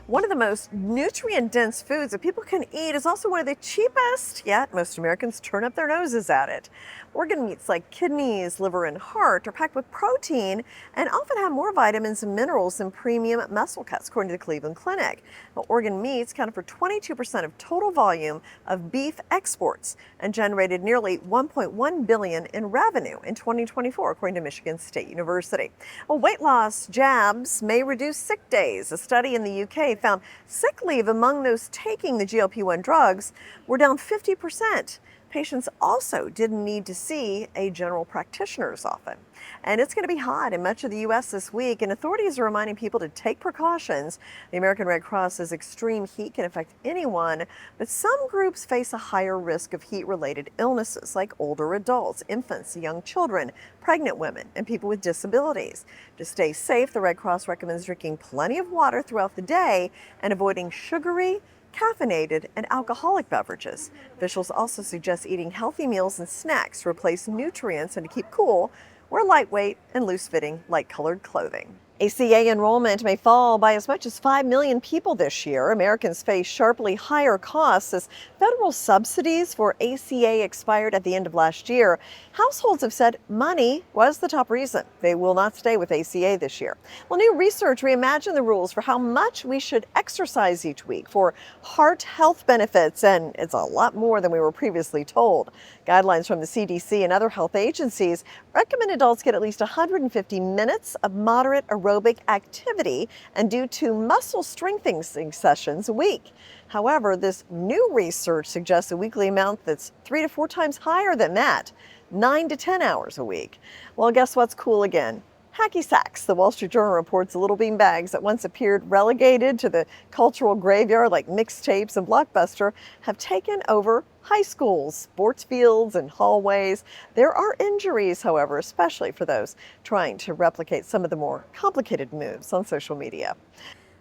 One of the most nutrient-dense foods that people can eat is also one of the cheapest, yet most Americans turn up their noses at it. Organ meats like kidneys, liver, and heart are packed with protein and often have more vitamins and minerals than premium muscle cuts, according to the Cleveland Clinic. Now, organ meats accounted for 22% of total volume of beef exports and generated nearly $1.1 billion in revenue in 2024, according to Michigan State University. Well, weight loss jabs may reduce sick days. A study in the UK found sick leave among those taking the GLP-1 drugs were down 50%. Patients also didn't need to see a general practitioner as often. And it's going to be hot in much of the U.S. this week, and authorities are reminding people to take precautions. The American Red Cross says extreme heat can affect anyone, but some groups face a higher risk of heat-related illnesses like older adults, infants, young children, pregnant women, and people with disabilities. To stay safe, the Red Cross recommends drinking plenty of water throughout the day and avoiding sugary, caffeinated, and alcoholic beverages. Officials also suggest eating healthy meals and snacks to replace nutrients and to keep cool. Wear lightweight and loose-fitting, light-colored clothing. ACA enrollment may fall by as much as 5 million people this year. Americans face sharply higher costs as federal subsidies for ACA expired at the end of last year. Households have said money was the top reason they will not stay with ACA this year. Well, new research reimagined the rules for how much we should exercise each week for heart health benefits, and it's a lot more than we were previously told. Guidelines from the CDC and other health agencies recommend adults get at least 150 minutes of moderate aerobic activity and do 2 muscle strengthening sessions a week. However, this new research suggests a weekly amount that's 3 to 4 times higher than that, 9 to 10 hours a week. Well, guess what's cool again? Hacky Sacks. The Wall Street Journal reports the little bean bags that once appeared relegated to the cultural graveyard like mixtapes and Blockbuster have taken over high schools, sports fields, and hallways. There are injuries, however, especially for those trying to replicate some of the more complicated moves on social media.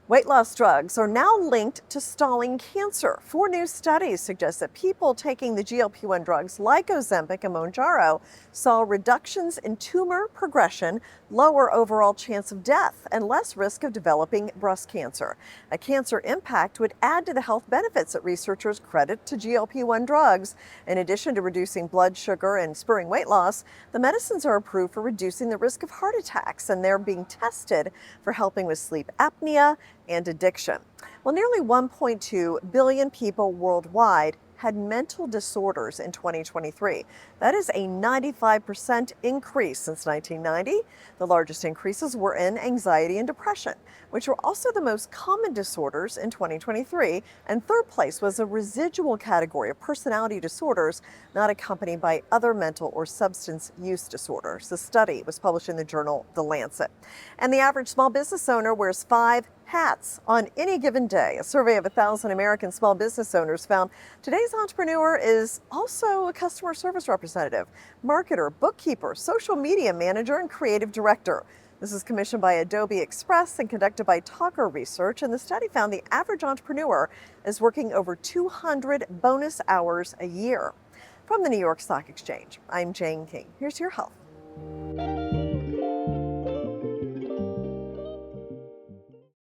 Weight loss drugs are now linked to stalling cancer. 4 new studies suggest that people taking the GLP-1 drugs like Ozempic and Mounjaro saw reductions in tumor progression, lower overall chance of death, and less risk of developing breast cancer. A cancer impact would add to the health benefits that researchers credit to GLP-1 drugs. In addition to reducing blood sugar and spurring weight loss, the medicines are approved for reducing the risk of heart attacks, and they're being tested for helping with sleep apnea and addiction. Well, nearly 1.2 billion people worldwide had mental disorders in 2023. That is a 95% increase since 1990. The largest increases were in anxiety and depression, which were also the most common disorders in 2023. And third place was a residual category of personality disorders not accompanied by other mental or substance use disorders. The study was published in the journal The Lancet. And the average small business owner wears 5 hats on any given day. A survey of 1,000 American small business owners found today's entrepreneur is also a customer service representative, marketer, bookkeeper, social media manager, and creative director. This is commissioned by Adobe Express and conducted by Talker Research, and the study found the average entrepreneur is working over 200 bonus hours a year. From the New York Stock Exchange, I'm Jane King. Here's your health.